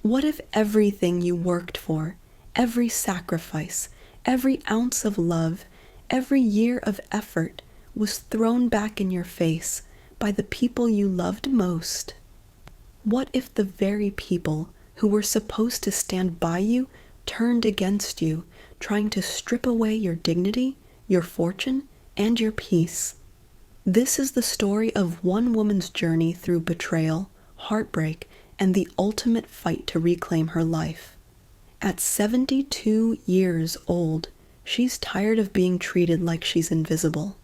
What if everything you worked for, every sacrifice, every ounce of love, every year of effort was thrown back in your face by the people you loved most? What if the very people who were supposed to stand by you turned against you, trying to strip away your dignity, your fortune, and your peace? This is the story of one woman's journey through betrayal, heartbreak, and the ultimate fight to reclaim her life. At 72 years old, she's tired of being treated like she's invisible.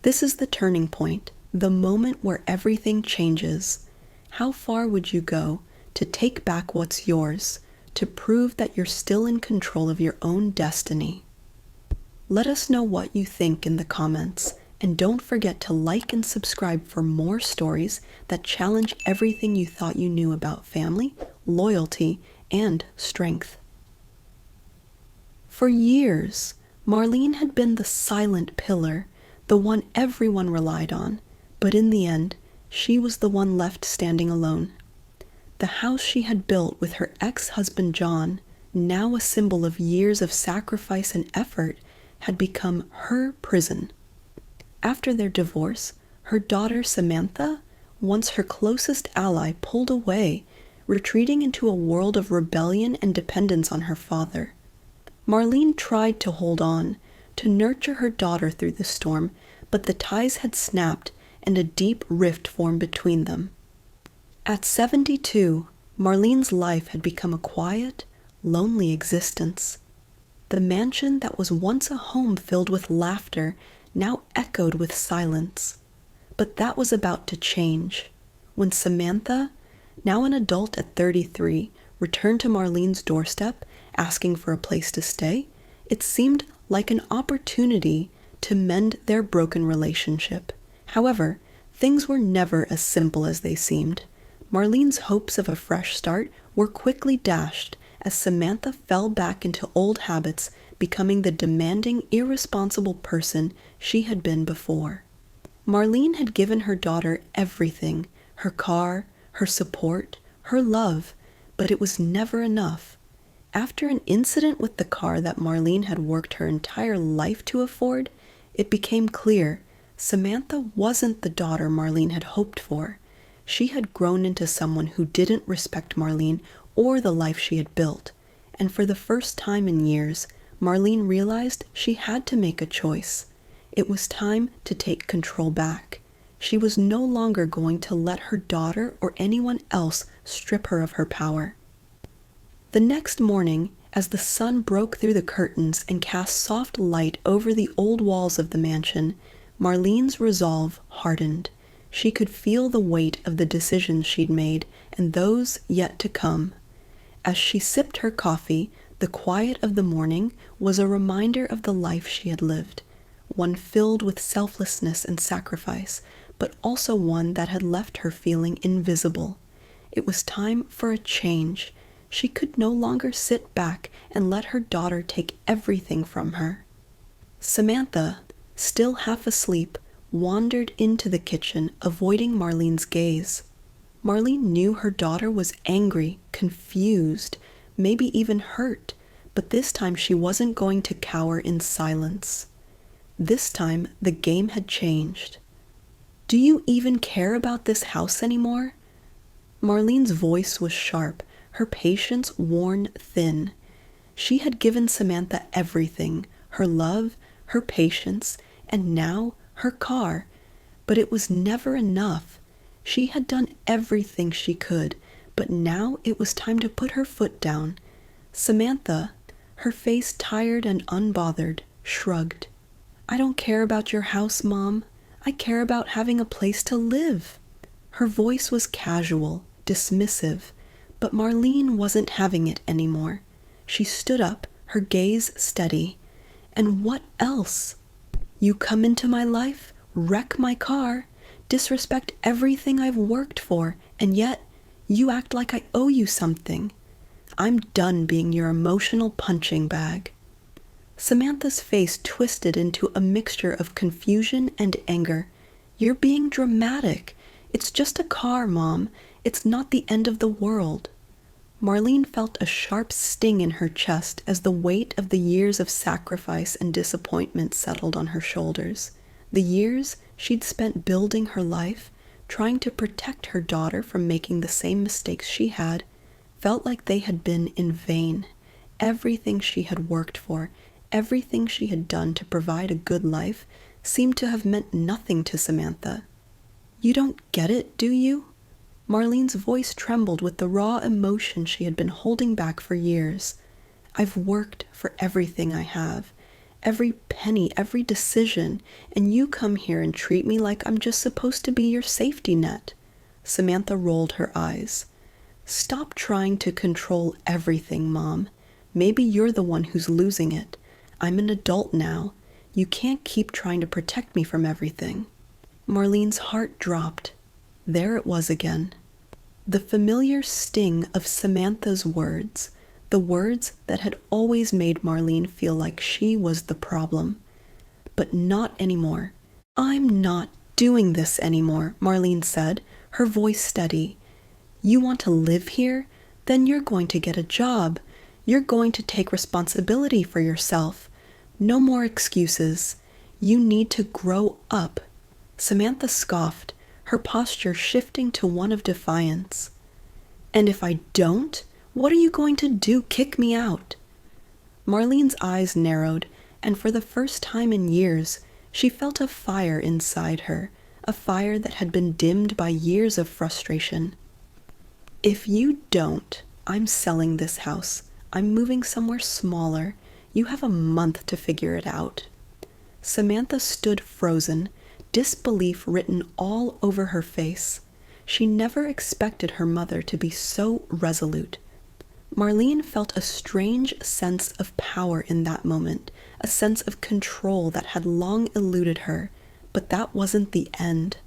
This is the turning point, the moment where everything changes. How far would you go to take back what's yours, to prove that you're still in control of your own destiny? Let us know what you think in the comments, and don't forget to like and subscribe for more stories that challenge everything you thought you knew about family, loyalty, and strength. For years, Marlene had been the silent pillar, the one everyone relied on, but in the end, she was the one left standing alone. The house she had built with her ex-husband John, now a symbol of years of sacrifice and effort, had become her prison. After their divorce, her daughter Samantha, once her closest ally, pulled away, retreating into a world of rebellion and dependence on her father. Marlene tried to hold on, to nurture her daughter through the storm, but the ties had snapped and a deep rift formed between them. At 72, Marlene's life had become a quiet, lonely existence. The mansion that was once a home filled with laughter now echoed with silence. But that was about to change. When Samantha, now an adult at 33, returned to Marlene's doorstep asking for a place to stay, it seemed like an opportunity to mend their broken relationship. However, things were never as simple as they seemed. Marlene's hopes of a fresh start were quickly dashed as Samantha fell back into old habits, becoming the demanding, irresponsible person she had been before. Marlene had given her daughter everything, her car, her support, her love, but it was never enough. After an incident with the car that Marlene had worked her entire life to afford, it became clear Samantha wasn't the daughter Marlene had hoped for. She had grown into someone who didn't respect Marlene or the life she had built, and for the first time in years, Marlene realized she had to make a choice. It was time to take control back. She was no longer going to let her daughter or anyone else strip her of her power. The next morning, as the sun broke through the curtains and cast soft light over the old walls of the mansion, Marlene's resolve hardened. She could feel the weight of the decisions she'd made and those yet to come. As she sipped her coffee, the quiet of the morning was a reminder of the life she had lived, one filled with selflessness and sacrifice, but also one that had left her feeling invisible. It was time for a change. She could no longer sit back and let her daughter take everything from her. Samantha, still half asleep, wandered into the kitchen, avoiding Marlene's gaze. Marlene knew her daughter was angry, confused, maybe even hurt, but this time she wasn't going to cower in silence. This time, the game had changed. "Do you even care about this house anymore?" Marlene's voice was sharp, her patience worn thin. She had given Samantha everything, her love, her patience, and now her car. But it was never enough. She had done everything she could, but now it was time to put her foot down. Samantha, her face tired and unbothered, shrugged. "I don't care about your house, Mom. I care about having a place to live." Her voice was casual, dismissive, but Marlene wasn't having it anymore. She stood up, her gaze steady. "And what else? You come into my life, wreck my car, disrespect everything I've worked for, and yet you act like I owe you something. I'm done being your emotional punching bag." Samantha's face twisted into a mixture of confusion and anger. "You're being dramatic. It's just a car, Mom. It's not the end of the world." Marlene felt a sharp sting in her chest as the weight of the years of sacrifice and disappointment settled on her shoulders. The years she'd spent building her life, trying to protect her daughter from making the same mistakes she had, felt like they had been in vain. Everything she had worked for, everything she had done to provide a good life, seemed to have meant nothing to Samantha. "You don't get it, do you?" Marlene's voice trembled with the raw emotion she had been holding back for years. "I've worked for everything I have, every penny, every decision, and you come here and treat me like I'm just supposed to be your safety net." Samantha rolled her eyes. "Stop trying to control everything, Mom. Maybe you're the one who's losing it. I'm an adult now. You can't keep trying to protect me from everything." Marlene's heart dropped. There it was again. The familiar sting of Samantha's words, the words that had always made Marlene feel like she was the problem. But not anymore. "I'm not doing this anymore," Marlene said, her voice steady. "You want to live here? Then you're going to get a job. You're going to take responsibility for yourself. No more excuses. You need to grow up." Samantha scoffed, her posture shifting to one of defiance. "And if I don't, what are you going to do? Kick me out?" Marlene's eyes narrowed, and for the first time in years, she felt a fire inside her, a fire that had been dimmed by years of frustration. "If you don't, I'm selling this house. I'm moving somewhere smaller. You have a month to figure it out." Samantha stood frozen, disbelief written all over her face. She never expected her mother to be so resolute. Marlene felt a strange sense of power in that moment, a sense of control that had long eluded her, but that wasn't the end.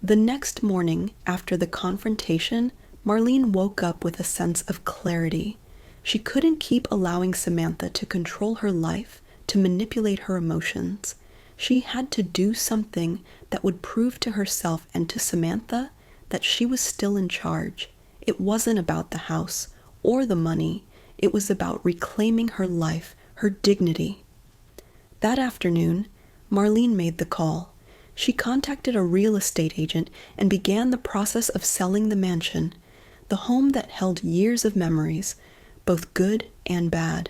The next morning, after the confrontation, Marlene woke up with a sense of clarity. She couldn't keep allowing Samantha to control her life, to manipulate her emotions. She had to do something that would prove to herself and to Samantha that she was still in charge. It wasn't about the house or the money. It was about reclaiming her life, her dignity. That afternoon, Marlene made the call. She contacted a real estate agent and began the process of selling the mansion, the home that held years of memories, both good and bad.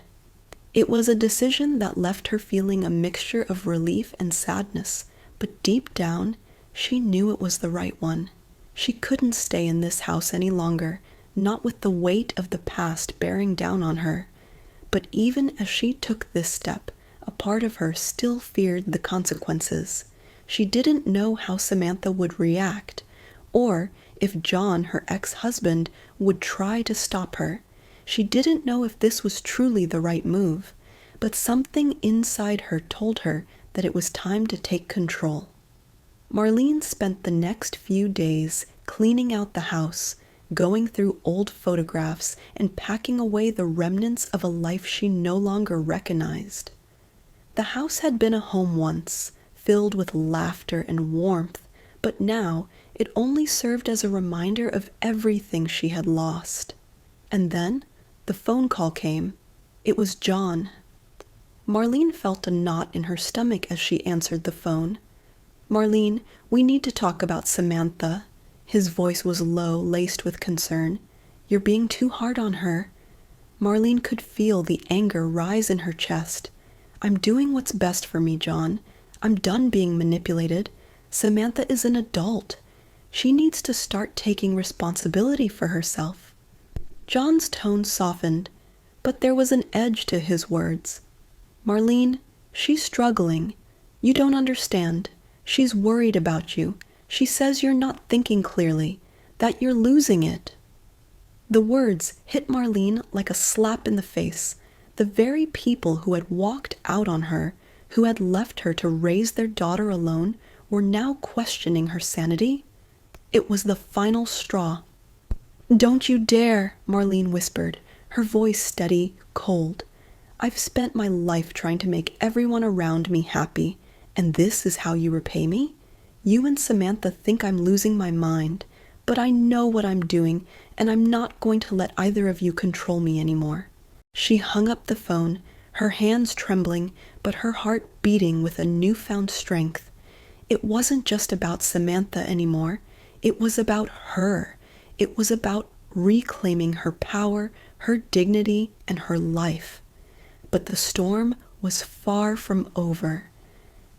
It was a decision that left her feeling a mixture of relief and sadness, but deep down, she knew it was the right one. She couldn't stay in this house any longer, not with the weight of the past bearing down on her. But even as she took this step, a part of her still feared the consequences. She didn't know how Samantha would react, or if John, her ex-husband, would try to stop her. She didn't know if this was truly the right move, but something inside her told her that it was time to take control. Marlene spent the next few days cleaning out the house, going through old photographs, and packing away the remnants of a life she no longer recognized. The house had been a home once, filled with laughter and warmth, but now it only served as a reminder of everything she had lost. And then the phone call came. It was John. Marlene felt a knot in her stomach as she answered the phone. "Marlene, we need to talk about Samantha." His voice was low, laced with concern. "You're being too hard on her." Marlene could feel the anger rise in her chest. "I'm doing what's best for me, John. I'm done being manipulated. Samantha is an adult. She needs to start taking responsibility for herself." John's tone softened, but there was an edge to his words. "Marlene, she's struggling. You don't understand. She's worried about you. She says you're not thinking clearly, that you're losing it." The words hit Marlene like a slap in the face. The very people who had walked out on her, who had left her to raise their daughter alone, were now questioning her sanity. It was the final straw. "Don't you dare," Marlene whispered, her voice steady, cold. "I've spent my life trying to make everyone around me happy, and this is how you repay me? You and Samantha think I'm losing my mind, but I know what I'm doing, and I'm not going to let either of you control me anymore." She hung up the phone, her hands trembling, but her heart beating with a newfound strength. It wasn't just about Samantha anymore. It was about her. It was about reclaiming her power, her dignity, and her life. But the storm was far from over.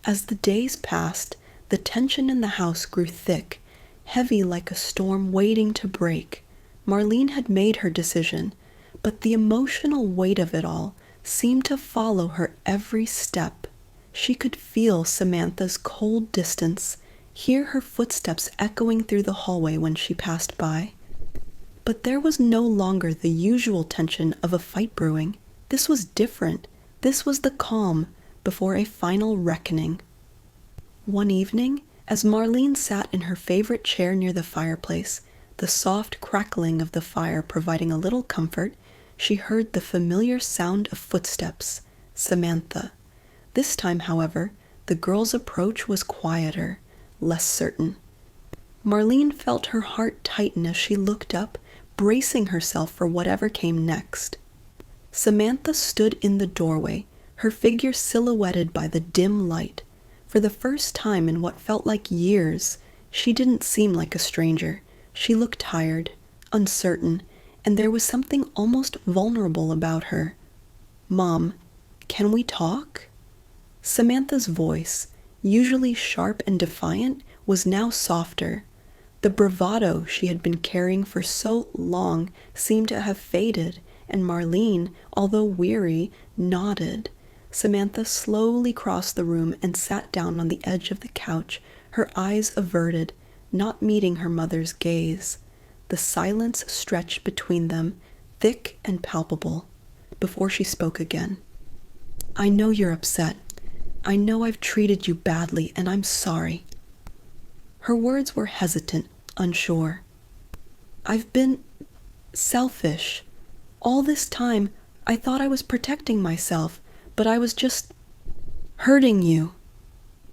As the days passed, the tension in the house grew thick, heavy like a storm waiting to break. Marlene had made her decision, but the emotional weight of it all seemed to follow her every step. She could feel Samantha's cold distance, hear her footsteps echoing through the hallway when she passed by. But there was no longer the usual tension of a fight brewing. This was different. This was the calm before a final reckoning. One evening, as Marlene sat in her favorite chair near the fireplace, the soft crackling of the fire providing a little comfort, she heard the familiar sound of footsteps, Samantha. This time, however, the girl's approach was quieter, less certain. Marlene felt her heart tighten as she looked up, bracing herself for whatever came next. Samantha stood in the doorway, her figure silhouetted by the dim light. For the first time in what felt like years, she didn't seem like a stranger. She looked tired, uncertain, and there was something almost vulnerable about her. "Mom, can we talk?" Samantha's voice, usually sharp and defiant, was now softer. The bravado she had been carrying for so long seemed to have faded, and Marlene, although weary, nodded. Samantha slowly crossed the room and sat down on the edge of the couch, her eyes averted, not meeting her mother's gaze. The silence stretched between them, thick and palpable, before she spoke again. "I know you're upset. I know I've treated you badly, and I'm sorry." Her words were hesitant, unsure. "I've been selfish. All this time, I thought I was protecting myself, but I was just hurting you."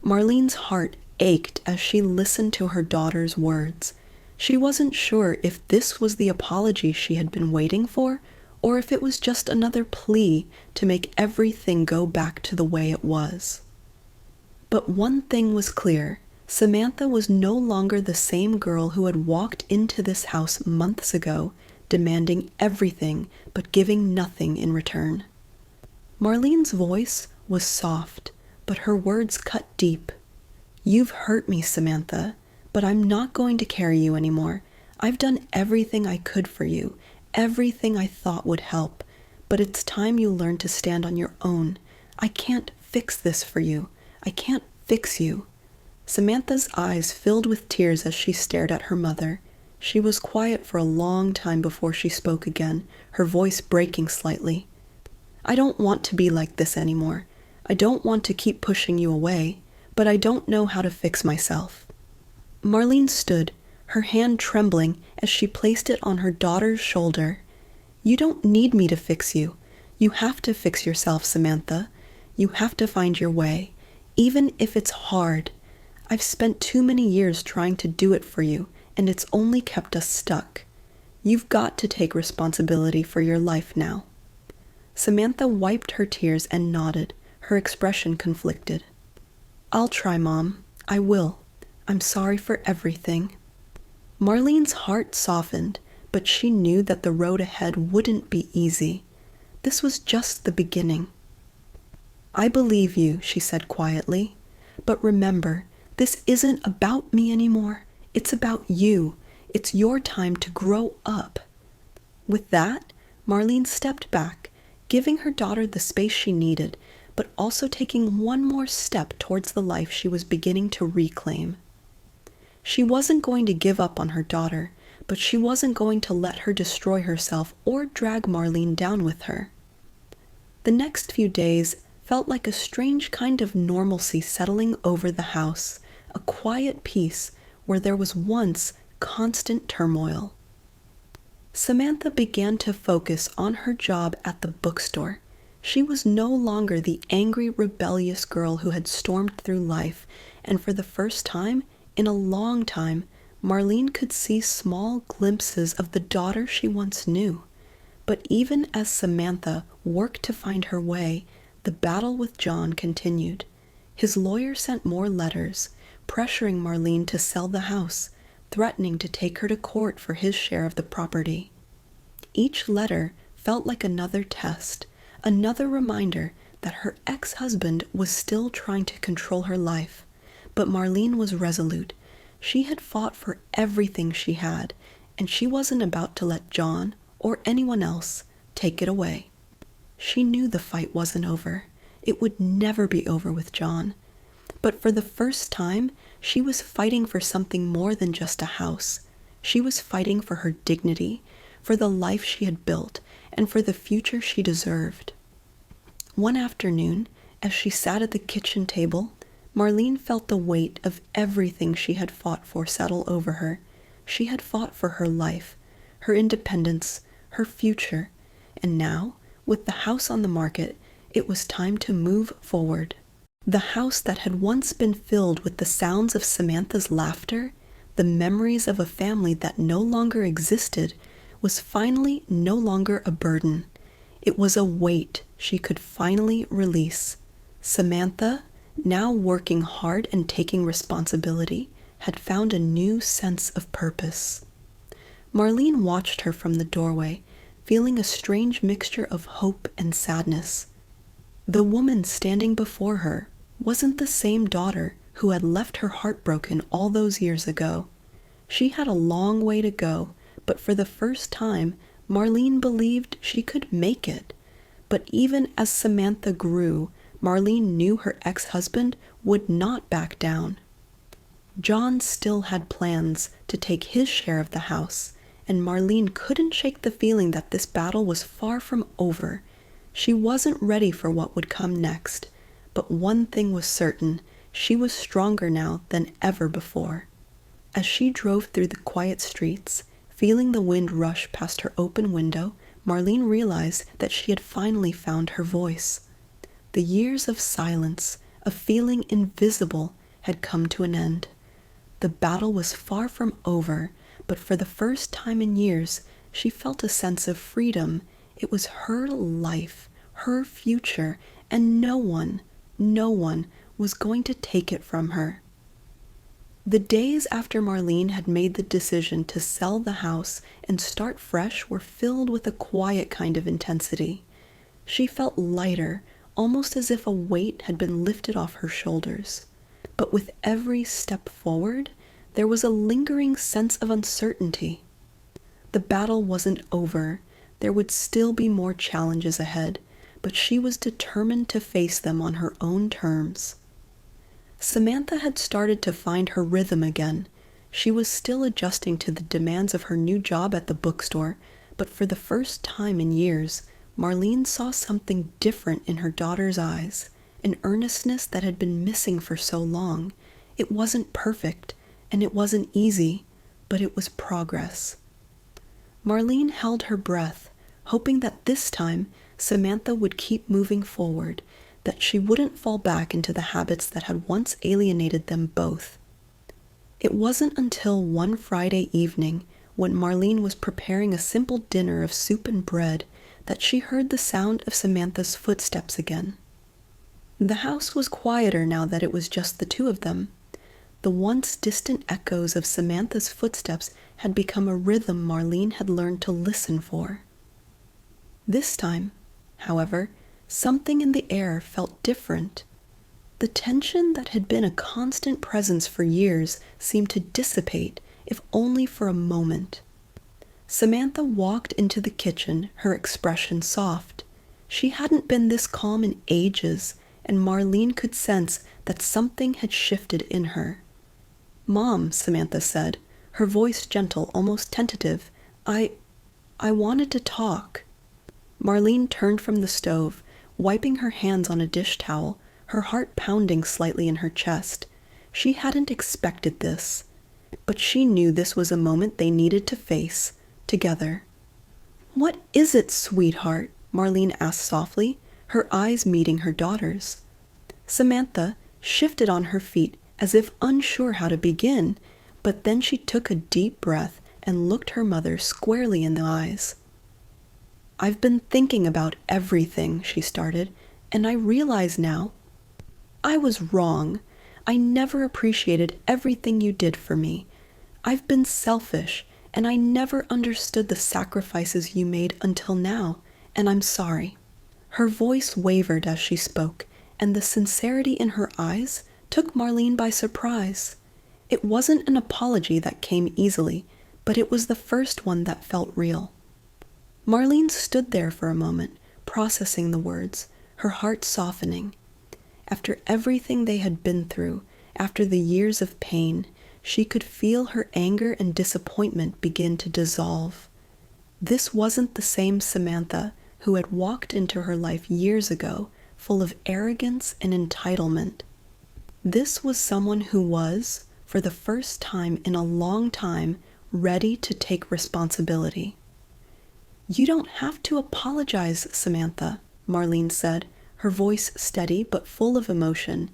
Marlene's heart ached as she listened to her daughter's words. She wasn't sure if this was the apology she had been waiting for, or if it was just another plea to make everything go back to the way it was. But one thing was clear. Samantha was no longer the same girl who had walked into this house months ago, demanding everything but giving nothing in return. Marlene's voice was soft, but her words cut deep. "You've hurt me, Samantha, but I'm not going to carry you anymore. I've done everything I could for you, everything I thought would help, but it's time you learn to stand on your own. I can't fix this for you. I can't fix you." Samantha's eyes filled with tears as she stared at her mother. She was quiet for a long time before she spoke again, her voice breaking slightly. "I don't want to be like this anymore. I don't want to keep pushing you away, but I don't know how to fix myself." Marlene stood, her hand trembling as she placed it on her daughter's shoulder. "You don't need me to fix you. You have to fix yourself, Samantha. You have to find your way, even if it's hard. I've spent too many years trying to do it for you, and it's only kept us stuck. You've got to take responsibility for your life now." Samantha wiped her tears and nodded, her expression conflicted. "I'll try, Mom. I will. I'm sorry for everything." Marlene's heart softened, but she knew that the road ahead wouldn't be easy. This was just the beginning. "I believe you," she said quietly. "But remember, this isn't about me anymore. It's about you. It's your time to grow up." With that, Marlene stepped back, giving her daughter the space she needed, but also taking one more step towards the life she was beginning to reclaim. She wasn't going to give up on her daughter, but she wasn't going to let her destroy herself or drag Marlene down with her. The next few days felt like a strange kind of normalcy settling over the house, a quiet peace where there was once constant turmoil. Samantha began to focus on her job at the bookstore. She was no longer the angry, rebellious girl who had stormed through life, and for the first time in a long time, Marlene could see small glimpses of the daughter she once knew. But even as Samantha worked to find her way, the battle with John continued. His lawyer sent more letters, pressuring Marlene to sell the house, threatening to take her to court for his share of the property. Each letter felt like another test, another reminder that her ex-husband was still trying to control her life. But Marlene was resolute. She had fought for everything she had, and she wasn't about to let John or anyone else take it away. She knew the fight wasn't over. It would never be over with John. But for the first time, she was fighting for something more than just a house. She was fighting for her dignity, for the life she had built, and for the future she deserved. One afternoon, as she sat at the kitchen table, Marlene felt the weight of everything she had fought for settle over her. She had fought for her life, her independence, her future, and now, with the house on the market, it was time to move forward. The house that had once been filled with the sounds of Samantha's laughter, the memories of a family that no longer existed, was finally no longer a burden. It was a weight she could finally release. Samantha, now working hard and taking responsibility, had found a new sense of purpose. Marlene watched her from the doorway, feeling a strange mixture of hope and sadness. The woman standing before her wasn't the same daughter who had left her heartbroken all those years ago. She had a long way to go, but for the first time, Marlene believed she could make it. But even as Samantha grew, Marlene knew her ex-husband would not back down. John still had plans to take his share of the house, and Marlene couldn't shake the feeling that this battle was far from over. She wasn't ready for what would come next, but one thing was certain: she was stronger now than ever before. As she drove through the quiet streets, feeling the wind rush past her open window, Marlene realized that she had finally found her voice. The years of silence, of feeling invisible, had come to an end. The battle was far from over, but for the first time in years, she felt a sense of freedom. It was her life, her future, and no one was going to take it from her. The days after Marlene had made the decision to sell the house and start fresh were filled with a quiet kind of intensity. She felt lighter, almost as if a weight had been lifted off her shoulders. But with every step forward, there was a lingering sense of uncertainty. The battle wasn't over. There would still be more challenges ahead, but she was determined to face them on her own terms. Samantha had started to find her rhythm again. She was still adjusting to the demands of her new job at the bookstore, but for the first time in years, Marlene saw something different in her daughter's eyes, an earnestness that had been missing for so long. It wasn't perfect, and it wasn't easy, but it was progress. Marlene held her breath, hoping that this time Samantha would keep moving forward, that she wouldn't fall back into the habits that had once alienated them both. It wasn't until one Friday evening, when Marlene was preparing a simple dinner of soup and bread, that she heard the sound of Samantha's footsteps again. The house was quieter now that it was just the two of them. The once distant echoes of Samantha's footsteps had become a rhythm Marlene had learned to listen for. This time, however, something in the air felt different. The tension that had been a constant presence for years seemed to dissipate, if only for a moment. Samantha walked into the kitchen, her expression soft. She hadn't been this calm in ages, and Marlene could sense that something had shifted in her. "Mom," Samantha said, her voice gentle, almost tentative, I wanted to talk." Marlene turned from the stove, wiping her hands on a dish towel, her heart pounding slightly in her chest. She hadn't expected this, but she knew this was a moment they needed to face, together. "What is it, sweetheart?" Marlene asked softly, her eyes meeting her daughter's. Samantha shifted on her feet as if unsure how to begin. But then she took a deep breath and looked her mother squarely in the eyes. "I've been thinking about everything," she started, "and I realize now I was wrong. I never appreciated everything you did for me. I've been selfish, and I never understood the sacrifices you made until now, and I'm sorry." Her voice wavered as she spoke, and the sincerity in her eyes took Marlene by surprise. It wasn't an apology that came easily, but it was the first one that felt real. Marlene stood there for a moment, processing the words, her heart softening. After everything they had been through, after the years of pain, she could feel her anger and disappointment begin to dissolve. This wasn't the same Samantha who had walked into her life years ago, full of arrogance and entitlement. This was someone who was, for the first time in a long time, ready to take responsibility. "You don't have to apologize, Samantha," Marlene said, her voice steady but full of emotion.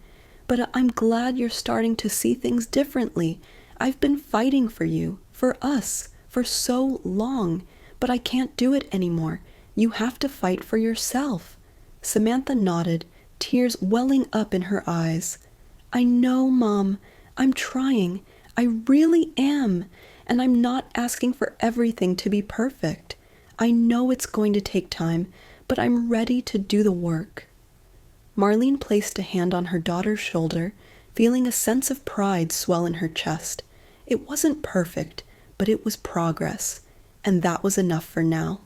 "But I'm glad you're starting to see things differently. I've been fighting for you, for us, for so long, but I can't do it anymore. You have to fight for yourself." Samantha nodded, tears welling up in her eyes. "I know, Mom. I'm trying. I really am. And I'm not asking for everything to be perfect. I know it's going to take time, but I'm ready to do the work." Marlene placed a hand on her daughter's shoulder, feeling a sense of pride swell in her chest. It wasn't perfect, but it was progress, and that was enough for now.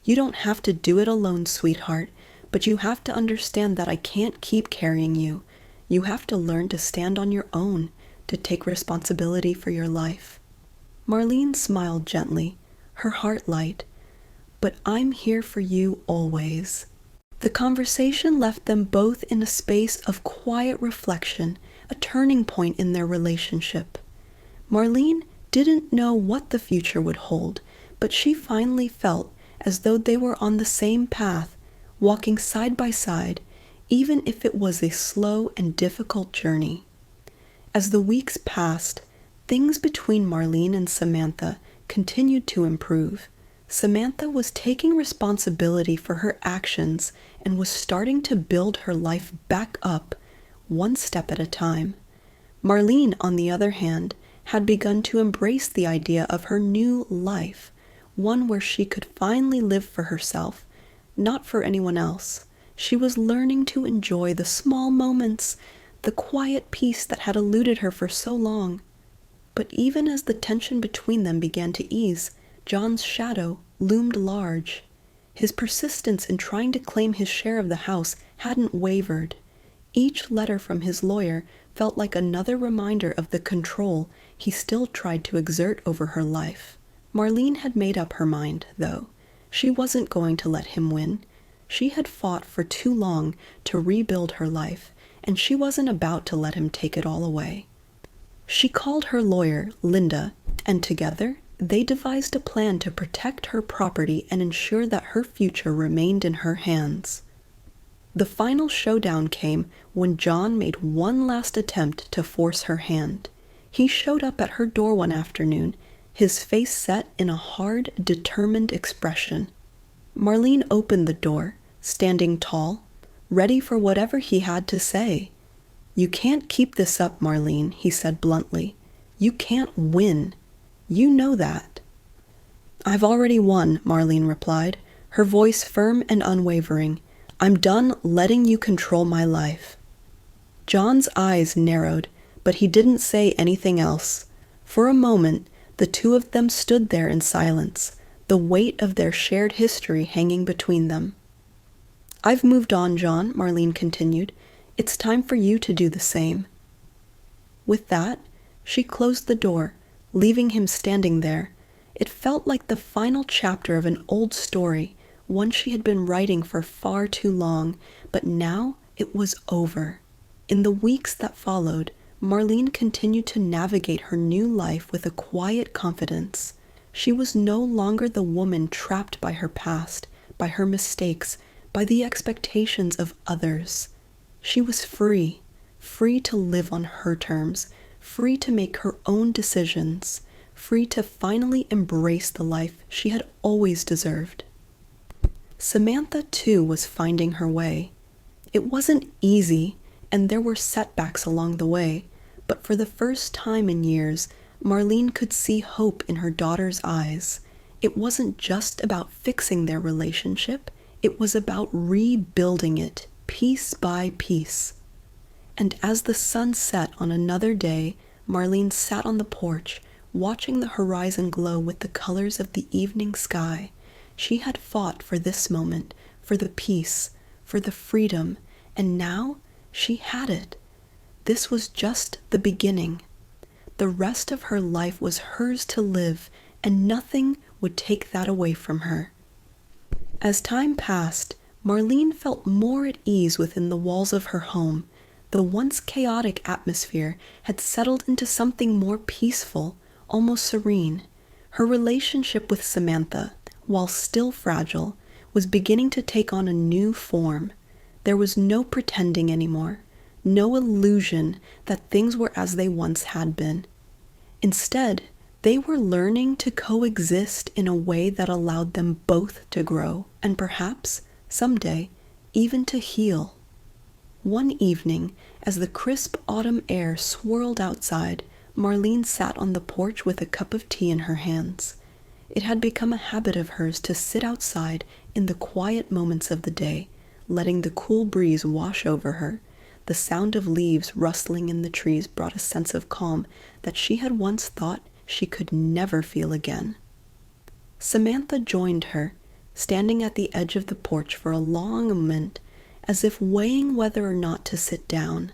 "You don't have to do it alone, sweetheart, but you have to understand that I can't keep carrying you. You have to learn to stand on your own, to take responsibility for your life." Marlene smiled gently, her heart light. "But I'm here for you always." The conversation left them both in a space of quiet reflection, a turning point in their relationship. Marlene didn't know what the future would hold, but she finally felt as though they were on the same path, walking side by side, even if it was a slow and difficult journey. As the weeks passed, things between Marlene and Samantha continued to improve. Samantha was taking responsibility for her actions and was starting to build her life back up, one step at a time. Marlene, on the other hand, had begun to embrace the idea of her new life, one where she could finally live for herself, not for anyone else. She was learning to enjoy the small moments, the quiet peace that had eluded her for so long. But even as the tension between them began to ease, John's shadow loomed large. His persistence in trying to claim his share of the house hadn't wavered. Each letter from his lawyer felt like another reminder of the control he still tried to exert over her life. Marlene had made up her mind, though. She wasn't going to let him win. She had fought for too long to rebuild her life, and she wasn't about to let him take it all away. She called her lawyer, Linda, and together they devised a plan to protect her property and ensure that her future remained in her hands. The final showdown came when John made one last attempt to force her hand. He showed up at her door one afternoon, his face set in a hard, determined expression. Marlene opened the door, standing tall, ready for whatever he had to say. "You can't keep this up, Marlene," he said bluntly. "You can't win. You know that." "I've already won," Marlene replied, her voice firm and unwavering. "I'm done letting you control my life." John's eyes narrowed, but he didn't say anything else. For a moment, the two of them stood there in silence, the weight of their shared history hanging between them. "I've moved on, John," Marlene continued. "It's time for you to do the same." With that, she closed the door, leaving him standing there. It felt like the final chapter of an old story, one she had been writing for far too long, but now it was over. In the weeks that followed, Marlene continued to navigate her new life with a quiet confidence. She was no longer the woman trapped by her past, by her mistakes, by the expectations of others. She was free, free to live on her terms, free to make her own decisions, free to finally embrace the life she had always deserved. Samantha, too, was finding her way. It wasn't easy, and there were setbacks along the way, but for the first time in years, Marlene could see hope in her daughter's eyes. It wasn't just about fixing their relationship, it was about rebuilding it, piece by piece. And as the sun set on another day, Marlene sat on the porch, watching the horizon glow with the colors of the evening sky. She had fought for this moment, for the peace, for the freedom, and now she had it. This was just the beginning. The rest of her life was hers to live, and nothing would take that away from her. As time passed, Marlene felt more at ease within the walls of her home. The once chaotic atmosphere had settled into something more peaceful, almost serene. Her relationship with Samantha, while still fragile, was beginning to take on a new form. There was no pretending anymore, no illusion that things were as they once had been. Instead, they were learning to coexist in a way that allowed them both to grow, and perhaps, someday, even to heal. One evening, as the crisp autumn air swirled outside, Marlene sat on the porch with a cup of tea in her hands. It had become a habit of hers to sit outside in the quiet moments of the day, letting the cool breeze wash over her. The sound of leaves rustling in the trees brought a sense of calm that she had once thought she could never feel again. Samantha joined her, standing at the edge of the porch for a long moment, as if weighing whether or not to sit down.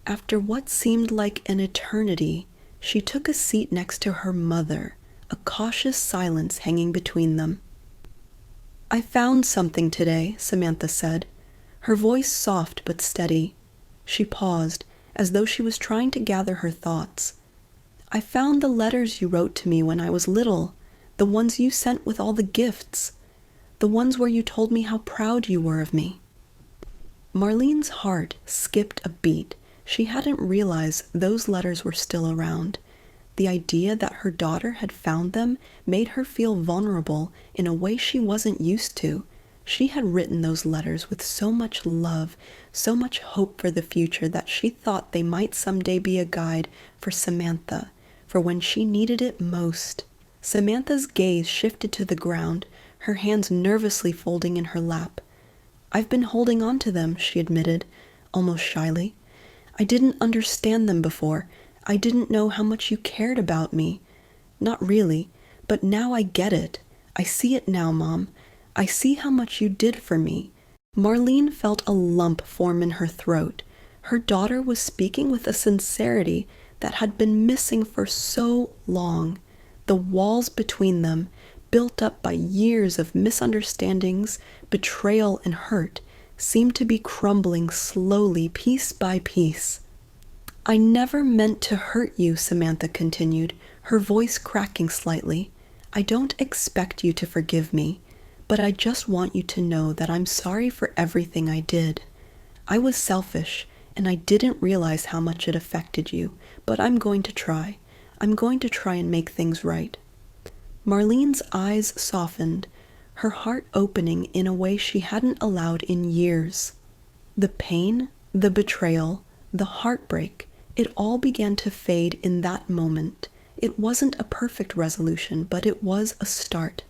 After what seemed like an eternity, she took a seat next to her mother, a cautious silence hanging between them. "I found something today," Samantha said, her voice soft but steady. She paused, as though she was trying to gather her thoughts. "I found the letters you wrote to me when I was little, the ones you sent with all the gifts, the ones where you told me how proud you were of me." Marlene's heart skipped a beat. She hadn't realized those letters were still around. The idea that her daughter had found them made her feel vulnerable in a way she wasn't used to. She had written those letters with so much love, so much hope for the future that she thought they might someday be a guide for Samantha, for when she needed it most. Samantha's gaze shifted to the ground, her hands nervously folding in her lap. "I've been holding on to them," she admitted, almost shyly. "I didn't understand them before. I didn't know how much you cared about me. Not really, but now I get it. I see it now, Mom. I see how much you did for me." Marlene felt a lump form in her throat. Her daughter was speaking with a sincerity that had been missing for so long. The walls between them, built up by years of misunderstandings, betrayal, and hurt, seemed to be crumbling slowly, piece by piece. "I never meant to hurt you," Samantha continued, her voice cracking slightly. "I don't expect you to forgive me, but I just want you to know that I'm sorry for everything I did. I was selfish, and I didn't realize how much it affected you, but I'm going to try. I'm going to try and make things right." Marlene's eyes softened, her heart opening in a way she hadn't allowed in years. The pain, the betrayal, the heartbreak, it all began to fade in that moment. It wasn't a perfect resolution, but it was a start.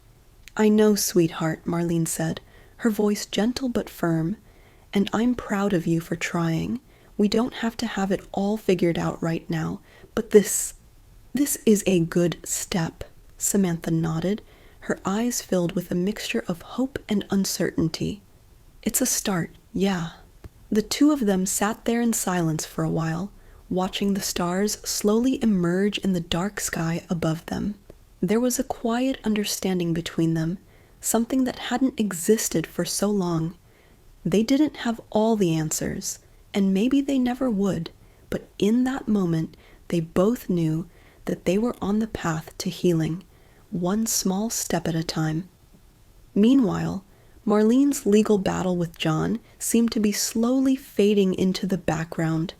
"I know, sweetheart," Marlene said, her voice gentle but firm, "and I'm proud of you for trying. We don't have to have it all figured out right now, but this is a good step." Samantha nodded, her eyes filled with a mixture of hope and uncertainty. "It's a start, yeah." The two of them sat there in silence for a while, watching the stars slowly emerge in the dark sky above them. There was a quiet understanding between them, something that hadn't existed for so long. They didn't have all the answers, and maybe they never would, but in that moment, they both knew that they were on the path to healing, one small step at a time. Meanwhile, Marlene's legal battle with John seemed to be slowly fading into the background.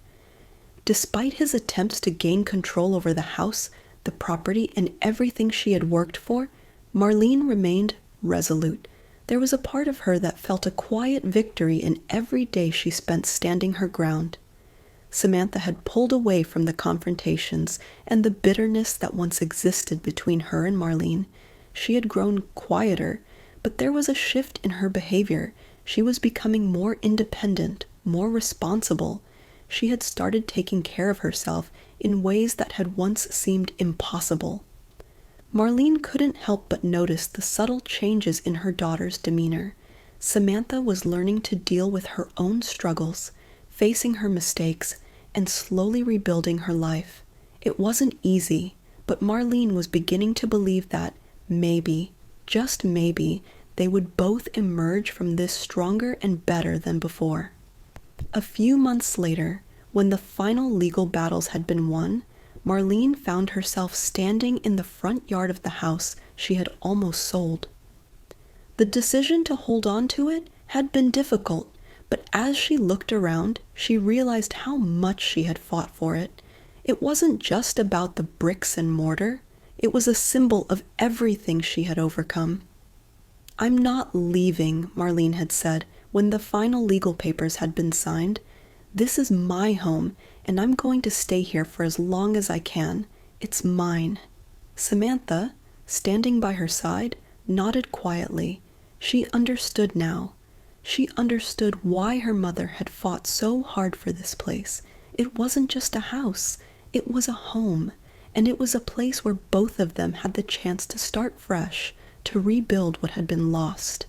Despite his attempts to gain control over the house, the property, and everything she had worked for, Marlene remained resolute. There was a part of her that felt a quiet victory in every day she spent standing her ground. Samantha had pulled away from the confrontations and the bitterness that once existed between her and Marlene. She had grown quieter, but there was a shift in her behavior. She was becoming more independent, more responsible. She had started taking care of herself in ways that had once seemed impossible. Marlene couldn't help but notice the subtle changes in her daughter's demeanor. Samantha was learning to deal with her own struggles, facing her mistakes, and slowly rebuilding her life. It wasn't easy, but Marlene was beginning to believe that maybe, just maybe, they would both emerge from this stronger and better than before. A few months later, when the final legal battles had been won, Marlene found herself standing in the front yard of the house she had almost sold. The decision to hold on to it had been difficult, but as she looked around, she realized how much she had fought for it. It wasn't just about the bricks and mortar. It was a symbol of everything she had overcome. "I'm not leaving," Marlene had said when the final legal papers had been signed. "This is my home, and I'm going to stay here for as long as I can. It's mine." Samantha, standing by her side, nodded quietly. She understood now. She understood why her mother had fought so hard for this place. It wasn't just a house, it was a home, and it was a place where both of them had the chance to start fresh, to rebuild what had been lost.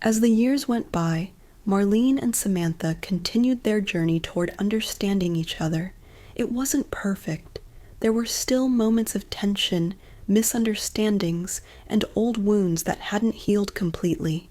As the years went by, Marlene and Samantha continued their journey toward understanding each other. It wasn't perfect. There were still moments of tension, misunderstandings, and old wounds that hadn't healed completely.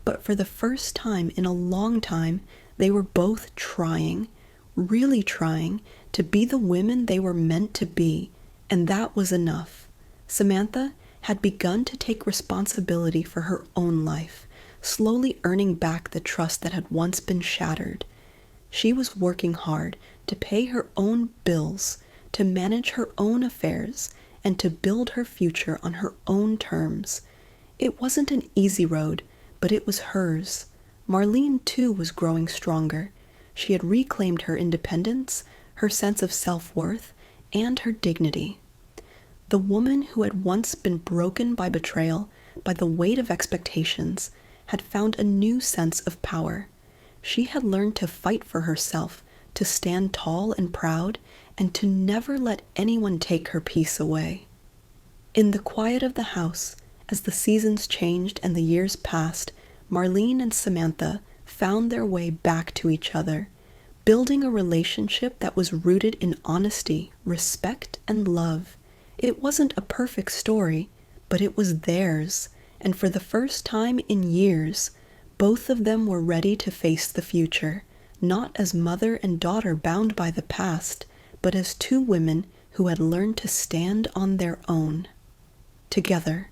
But for the first time in a long time, they were both trying, really trying, to be the women they were meant to be, and that was enough. Samantha had begun to take responsibility for her own life, slowly earning back the trust that had once been shattered. She was working hard to pay her own bills, to manage her own affairs, and to build her future on her own terms. It wasn't an easy road, but it was hers. Marlene, too, was growing stronger. She had reclaimed her independence, her sense of self-worth, and her dignity. The woman who had once been broken by betrayal, by the weight of expectations, had found a new sense of power. She had learned to fight for herself, to stand tall and proud, and to never let anyone take her peace away. In the quiet of the house, as the seasons changed and the years passed, Marlene and Samantha found their way back to each other, building a relationship that was rooted in honesty, respect, and love. It wasn't a perfect story, but it was theirs, and for the first time in years, both of them were ready to face the future, not as mother and daughter bound by the past, but as two women who had learned to stand on their own. Together,